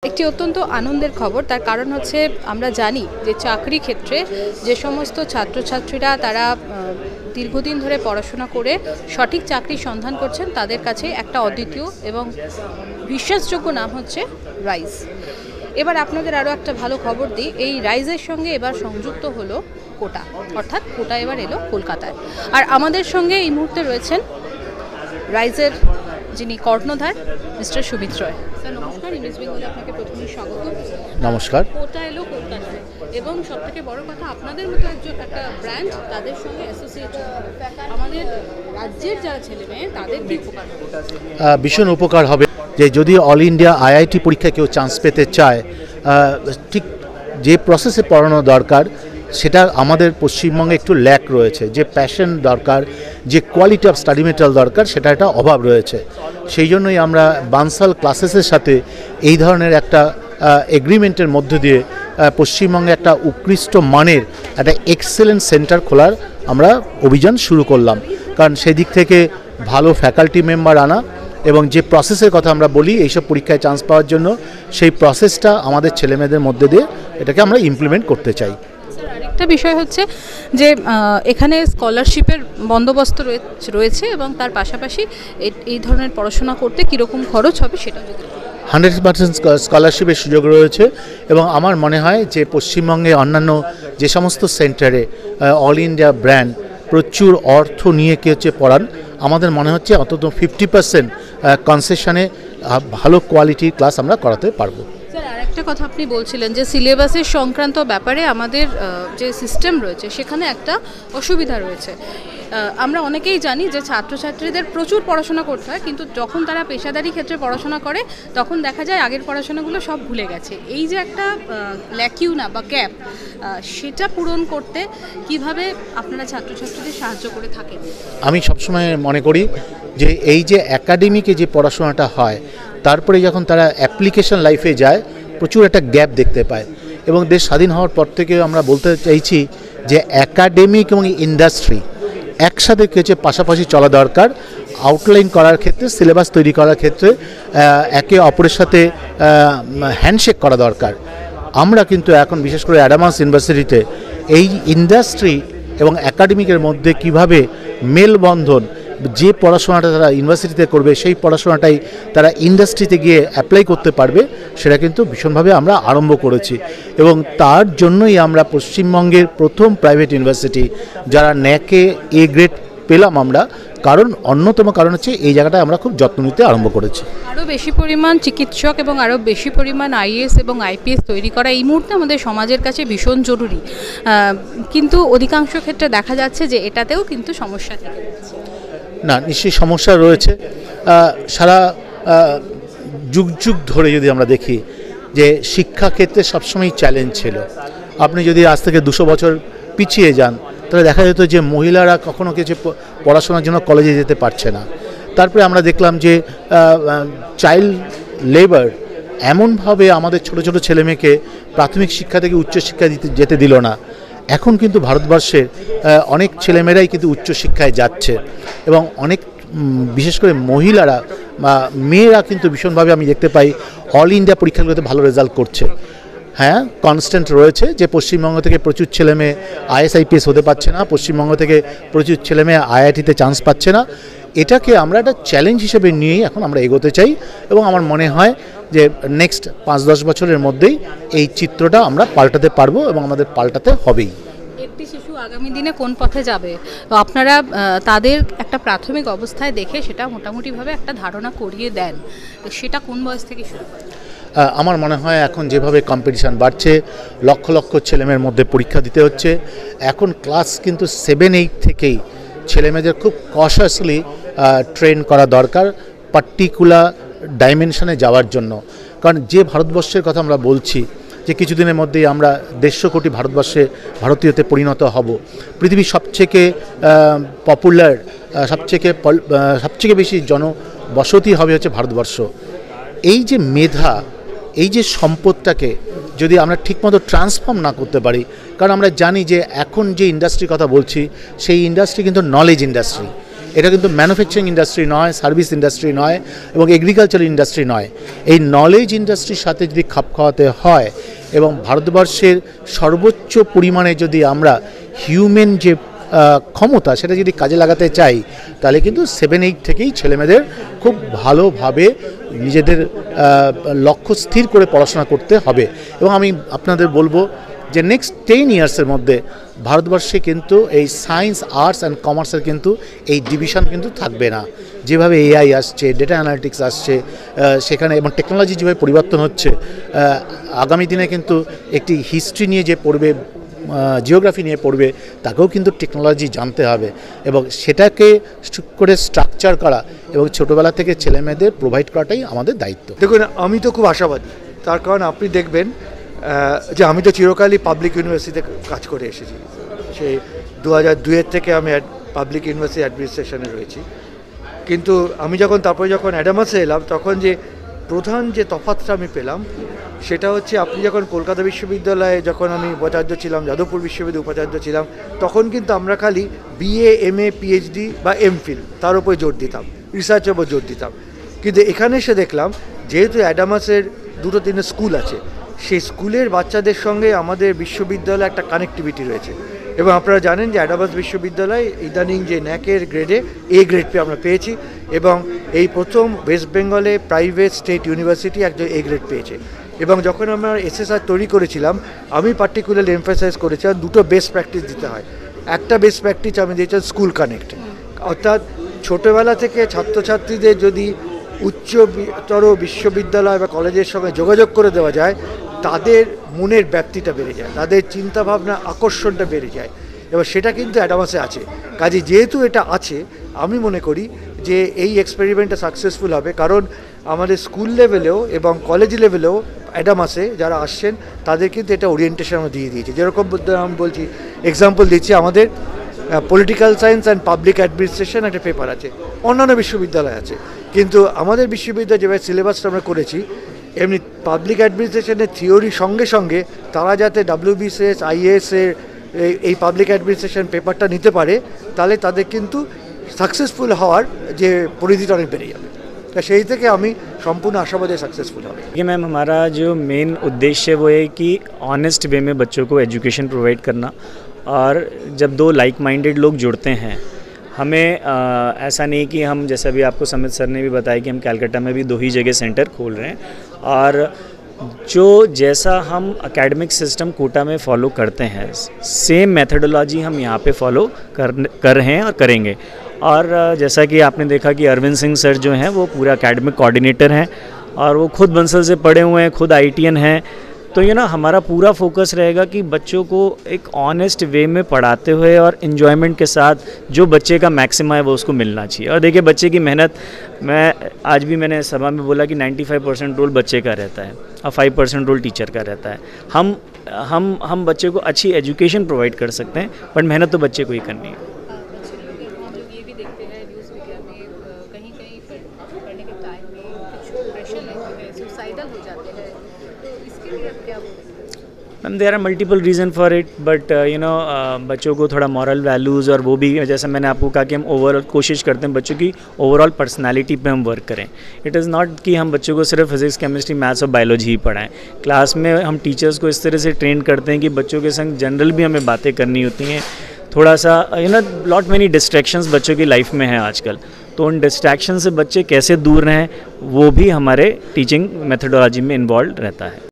একটি অত্যন্ত আনন্দের খবর। তার কারণ হচ্ছে আমরা জানি যে চাকরি ক্ষেত্রে যে সমস্ত ছাত্রছাত্রীরা তারা দীর্ঘদিন ধরে পড়াশোনা করে সঠিক চাকরির সন্ধান করছেন, তাদের কাছে একটা অদ্বিতীয় এবং বিশ্বাসযোগ্য নাম হচ্ছে রাইজ। এবার আপনাদের আরও একটা ভালো খবর দিই, এই রাইজের সঙ্গে এবার সংযুক্ত হলো কোটা, অর্থাৎ কোটা এবার এলো কলকাতায়। আর আমাদের সঙ্গে এই মুহূর্তে রয়েছেন রাইজের যিনি কর্ণধার মিস্টার সুমিত রয়। স্যার নমস্কার, ইমেজ বেঙ্গলে আপনাকে প্রথমেই স্বাগত। নমস্কার। কোটা এলো কলকাতায় এবং সবথেকে বড় কথা আপনাদের মতো একটা ব্র্যান্ড তাদের সঙ্গে অ্যাসোসিয়েট, আমাদের রাজ্যের যারা ছেলে মেয়ে তাদের কি উপকার হবে? ভীষণ উপকার হবে। যে যদি অল ইন্ডিয়া আইআইটি পরীক্ষায় কেউ চান্স পেতে চায়, ঠিক যে প্রসেসে পড়ানো দরকার সেটা আমাদের পশ্চিমবঙ্গে একটু ল্যাক রয়েছে। যে প্যাশন দরকার, যে কোয়ালিটি অফ স্টাডি মেটেরিয়াল দরকার, সেটা একটা অভাব রয়েছে। সেই জন্যই আমরা বানসাল ক্লাসেসের সাথে এই ধরনের একটা এগ্রিমেন্টের মধ্য দিয়ে পশ্চিমবঙ্গে একটা উৎকৃষ্ট মানের একটা এক্সেলেন্ট সেন্টার খোলার আমরা অভিযান শুরু করলাম। কারণ সেই দিক থেকে ভালো ফ্যাকাল্টি মেম্বার আনা এবং যে প্রসেসের কথা আমরা বলি এইসব পরীক্ষায় চান্স পাওয়ার জন্য, সেই প্রসেসটা আমাদের ছেলেমেয়েদের মধ্যে দিয়ে এটাকে আমরা ইমপ্লিমেন্ট করতে চাই। আরেকটা বিষয় হচ্ছে যে এখানে স্কলারশিপের বন্দোবস্ত রয়েছে এবং তার পাশাপাশি এই ধরনের পড়াশোনা করতে কীরকম খরচ হবে সেটা 100% স্কলারশিপের সুযোগ রয়েছে। এবং আমার মনে হয় যে পশ্চিমবঙ্গে অন্যান্য যে সমস্ত সেন্টারে অল ইন্ডিয়া ব্র্যান্ড প্রচুর অর্থ নিয়ে কে হচ্ছে পড়ান, আমাদের মনে হচ্ছে অন্তত 50% কনসেশনে ভালো কোয়ালিটির ক্লাস আমরা করাতে পারবো। স্যার আরেকটা কথা আপনি বলছিলেন যে সিলেবাসের সংক্রান্ত ব্যাপারে আমাদের যে সিস্টেম রয়েছে সেখানে একটা অসুবিধা রয়েছে। আমরা অনেকেই জানি যে ছাত্রছাত্রীদের প্রচুর পড়াশোনা করতে হয়, কিন্তু যখন তারা পেশাদারি ক্ষেত্রে পড়াশোনা করে তখন দেখা যায় আগের পড়াশোনাগুলো সব ভুলে গেছে। এই যে একটা ল্যাকিউনা বা গ্যাপ, সেটা পূরণ করতে কিভাবে আপনারা ছাত্রছাত্রীদের সাহায্য করে থাকেন? আমি সবসময় মনে করি যে এই যে একাডেমিকে যে পড়াশোনাটা হয়, তারপরে যখন তারা অ্যাপ্লিকেশন লাইফে যায় প্রচুর একটা গ্যাপ দেখতে পায়। এবং দেশ স্বাধীন হওয়ার পর থেকে আমরা বলতে চাইছি যে একাডেমিক এবং ইন্ডাস্ট্রি একসাথে কিছু পাশাপাশি চলা দরকার। আউটলাইন করার ক্ষেত্রে, সিলেবাস তৈরি করার ক্ষেত্রে একে অপরের সাথে হ্যান্ডশেক করা দরকার। আমরা কিন্তু এখন বিশেষ করে অ্যাডামাস ইউনিভার্সিটিতে এই ইন্ডাস্ট্রি এবং একাডেমিকের মধ্যে কিভাবে মেলবন্ধন, যে পড়াশোনাটা তারা ইউনিভার্সিটিতে করবে সেই পড়াশোনাটাই তারা ইন্ডাস্ট্রিতে গিয়ে অ্যাপ্লাই করতে পারবে, সেটা কিন্তু ভীষণভাবে আমরা আরম্ভ করেছি। এবং তার জন্যই আমরা পশ্চিমবঙ্গের প্রথম প্রাইভেট ইউনিভার্সিটি যারা ন্যাকে এ গ্রেড পেলাম আমরা, কারণ অন্যতম কারণ হচ্ছে এই জায়গাটা আমরা খুব যত্ন নিতে আরম্ভ করেছি। আরও বেশি পরিমাণ চিকিৎসক এবং আরও বেশি পরিমাণ আইএএস এবং আইপিএস তৈরি করা এই মুহূর্তে আমাদের সমাজের কাছে ভীষণ জরুরি, কিন্তু অধিকাংশ ক্ষেত্রে দেখা যাচ্ছে যে এটাতেও কিন্তু সমস্যা থেকে যাচ্ছে। না, নিশ্চয়ই সমস্যা রয়েছে। সারা যুগ যুগ ধরে যদি আমরা দেখি যে শিক্ষাক্ষেত্রে সবসময় চ্যালেঞ্জ ছিল। আপনি যদি আজ থেকে 200 বছর পিছিয়ে যান তাহলে দেখা যেত যে মহিলারা কখনো কিছু পড়াশোনার জন্য কলেজে যেতে পারছে না। তারপরে আমরা দেখলাম যে চাইল্ড লেবার এমনভাবে আমাদের ছোট ছোট ছেলেমেয়েকে প্রাথমিক শিক্ষা থেকে উচ্চশিক্ষা যেতে দিল না। এখন কিন্তু ভারতবর্ষের অনেক ছেলেমেয়েরাই কিন্তু উচ্চশিক্ষায় যাচ্ছে এবং অনেক বিশেষ করে মহিলারা বা মেয়েরা কিন্তু ভীষণভাবে আমি দেখতে পাই অল ইন্ডিয়া পরীক্ষাগুলোতে ভালো রেজাল্ট করছে। হ্যাঁ, কনস্ট্যান্ট রয়েছে যে পশ্চিমবঙ্গ থেকে প্রচুর ছেলেমেয়ে আইএস আইপিএস হতে পারছে না, পশ্চিমবঙ্গ থেকে প্রচুর ছেলেমেয়ে আইআইটিতে চান্স পাচ্ছে না। এটাকে আমরা একটা চ্যালেঞ্জ হিসেবে নিয়েই এখন আমরা এগোতে চাই এবং আমার মনে হয় যে নেক্সট 5-10 বছরের মধ্যেই এই চিত্রটা আমরা পাল্টাতে পারবো এবং আমাদের পাল্টাতে হবেই। একটি শিশু আগামী দিনে কোন পথে যাবে আপনারা তাদের একটা প্রাথমিক অবস্থায় দেখে সেটা মোটামুটিভাবে একটা ধারণা করিয়ে দেন, সেটা কোন বয়স থেকে শুরু করে? আমার মনে হয় এখন যেভাবে কম্পিটিশান বাড়ছে, লক্ষ লক্ষ ছেলেমেয়ের মধ্যে পরীক্ষা দিতে হচ্ছে, এখন ক্লাস কিন্তু 7-8 থেকেই ছেলেমেয়েদের খুব কশাসলি ট্রেন করা দরকার পার্টিকুলার ডাইমেনশনে যাওয়ার জন্য। কারণ যে ভারতবর্ষের কথা আমরা বলছি যে কিছুদিনের মধ্যেই আমরা 150 কোটি ভারতীয়তে পরিণত হব, পৃথিবীর সবথেকে পপুলার সবথেকে বেশি জনবসতি হবে হচ্ছে ভারতবর্ষ। এই যে মেধা, এই যে সম্পদটাকে যদি আমরা ঠিকমতো ট্রান্সফর্ম না করতে পারি, কারণ আমরা জানি যে এখন যে ইন্ডাস্ট্রির কথা বলছি সেই ইন্ডাস্ট্রি কিন্তু নলেজ ইন্ডাস্ট্রি এটা কিন্তু ম্যানুফ্যাকচারিং ইন্ডাস্ট্রি নয়, সার্ভিস ইন্ডাস্ট্রি নয় এবং এগ্রিকালচার ইন্ডাস্ট্রি নয়। এই নলেজ ইন্ডাস্ট্রির সাথে যদি খাপ খাওয়াতে হয় এবং ভারতবর্ষের সর্বোচ্চ পরিমাণে যদি আমরা হিউম্যান যে ক্ষমতা সেটা যদি কাজে লাগাতে চাই, তাহলে কিন্তু 7-8 থেকেই ছেলেমেয়েদের খুব ভালোভাবে নিজেদের লক্ষ্য স্থির করে পড়াশোনা করতে হবে। এবং আমি আপনাদের বলবো যে নেক্সট 10 ইয়ার্সের মধ্যে ভারতবর্ষে কিন্তু এই সায়েন্স, আর্টস অ্যান্ড কমার্সের কিন্তু এই ডিভিশন কিন্তু থাকবে না। যেভাবে এআই আসছে, ডেটা অ্যানালিটিক্স আসছে সেখানে, এবং টেকনোলজি যেভাবে পরিবর্তন হচ্ছে, আগামী দিনে কিন্তু একটি হিস্ট্রি নিয়ে যে পড়বে, জিওগ্রাফি নিয়ে পড়বে, তাকেও কিন্তু টেকনোলজি জানতে হবে এবং সেটাকে করে স্ট্রাকচার করা এবং ছোটোবেলা থেকে ছেলেমেয়েদের প্রোভাইড করাটাই আমাদের দায়িত্ব। দেখুন, আমি তো খুব আশাবাদী, তার কারণ আপনি দেখবেন যে আমি তো চিরকালই পাবলিক ইউনিভার্সিটিতে কাজ করে এসেছি। সেই 2002 থেকে আমি পাবলিক ইউনিভার্সিটি অ্যাডমিনিস্ট্রেশনে রয়েছি। কিন্তু আমি তারপরে যখন অ্যাডামাসে এলাম, তখন যে প্রধান যে তফাৎটা আমি পেলাম সেটা হচ্ছে, আপনি যখন কলকাতা বিশ্ববিদ্যালয়ে যখন আমি উপাচার্য ছিলাম, যাদবপুর বিশ্ববিদ্যালয়ে উপাচার্য ছিলাম, তখন কিন্তু আমরা খালি বিএ, এমএ, পিএইচডি বা এমফিল তার উপরে জোর দিতাম, রিসার্চের উপর জোর দিতাম। কিন্তু এখানে এসে দেখলাম, যেহেতু অ্যাডামাসের 2-3 স্কুল আছে, সেই স্কুলের বাচ্চাদের সঙ্গে আমাদের বিশ্ববিদ্যালয়ে একটা কানেক্টিভিটি রয়েছে। এবং আপনারা জানেন যে অ্যাডামাস বিশ্ববিদ্যালয় ইদানিং যে ন্যাকের গ্রেডে এ গ্রেড আমরা পেয়েছি, এবং এই প্রথম ওয়েস্ট বেঙ্গলে প্রাইভেট স্টেট ইউনিভার্সিটি একজন এ গ্রেড পেয়েছে। এবং যখন আমরা এসএসআর তৈরি করেছিলাম, আমি পার্টিকুলারলি এমফাসাইজ করেছিলাম দুটো বেস্ট প্র্যাকটিস দিতে হয়। একটা বেস্ট প্র্যাকটিস আমি দিয়েছিলাম স্কুল কানেক্ট, অর্থাৎ ছোটোবেলা থেকে ছাত্রছাত্রীদের যদি উচ্চতর বিশ্ববিদ্যালয় বা কলেজের সঙ্গে যোগাযোগ করে দেওয়া যায়, তাদের মনের ব্যাপ্তিটা বেড়ে যায়, তাদের চিন্তাভাবনা, আকর্ষণটা বেড়ে যায়, এবং সেটা কিন্তু অ্যাডামাসে আছে। কাজে যেহেতু এটা আছে, আমি মনে করি যে এই এক্সপেরিমেন্টটা সাকসেসফুল হবে, কারণ আমাদের স্কুল লেভেলেও এবং কলেজ লেভেলেও অ্যাডামাসে যারা আসছেন তাদের কিন্তু এটা ওরিয়েন্টেশন আমরা দিয়ে দিয়েছি। যেরকম আমি বলছি, এক্সাম্পল দিচ্ছি, আমাদের political science and public administration একটা পেপার আছে, অন্যান্য বিশ্ববিদ্যালয় আছে, কিন্তু আমাদের বিশ্ববিদ্যালয় যেভাবে সিলেবাসটা আমরা করেছি, এমনি পাবলিক অ্যাডমিনিস্ট্রেশনের থিওরি সঙ্গে সঙ্গে তারা যাতে WBCS, IAS এর এই পাবলিক অ্যাডমিনিস্ট্রেশন পেপারটা নিতে পারে, তাহলে তাদের কিন্তু সাকসেসফুল হওয়ার যে পরিধিটা অনেক বেড়ে যাবে। তা সেই থেকে আমি সম্পূর্ণ আশাবাদী সাকসেসফुल হবে। देखिए मैम, हमारा जो मेन उद्देश्य वो है कि ऑनेस्ट वे में बच्चों को एजुकेशन प्रोवाइड करना, और जब दो लाइक माइंडेड लोग जुड़ते हैं, हमें ऐसा नहीं कि हम, जैसा भी आपको समित सर ने भी बताया कि हम कैलकाटा में भी 2 ही जगह सेंटर खोल रहे हैं, और जो जैसा हम एकेडमिक सिस्टम कोटा में फॉलो करते हैं, सेम मेथडोलॉजी हम यहाँ पे फॉलो कर रहे हैं और करेंगे। और जैसा कि आपने देखा कि अरविंद सिंह सर जो हैं वो पूरा एकेडमिक कोऑर्डिनेटर हैं, और वो खुद बंसल से पढ़े हुए हैं, खुद IITian हैं। तो ये ना हमारा पूरा फोकस रहेगा कि बच्चों को एक ऑनेस्ट वे में पढ़ाते हुए और इन्जॉयमेंट के साथ जो बच्चे का मैक्सिमा है वो उसको मिलना चाहिए। और देखिए, बच्चे की मेहनत, मैं आज भी मैंने सभा में बोला कि 95% रोल बच्चे का रहता है और 5% रोल टीचर का रहता है। हम बच्चे को अच्छी एजुकेशन प्रोवाइड कर सकते हैं, बट मेहनत तो बच्चे को ही करनी है। Ma'am, there are multiple reason for it, but बच्चों को थोड़ा मॉरल वैल्यूज़, और वो भी जैसा मैंने आपको कहा कि हम ओवरऑल कोशिश करते हैं बच्चों की ओवरऑल पर्सनालिटी पे हम वर्क करें। इट इज़ नॉट कि हम बच्चों को सिर्फ फिजिक्स, केमिस्ट्री, मैथ्स और बायोलॉजी ही पढ़ाएं। क्लास में हम टीचर्स को इस तरह से ट्रेन करते हैं कि बच्चों के संग जनरल भी हमें बातें करनी होती हैं। थोड़ा सा लॉट मेनी डिस्ट्रैक्शंस बच्चों की लाइफ में हैं आजकल, तो उन डिस्ट्रैक्शन से बच्चे कैसे दूर रहें, वो भी हमारे टीचिंग मेथडोलॉजी में इन्वॉल्व रहता है।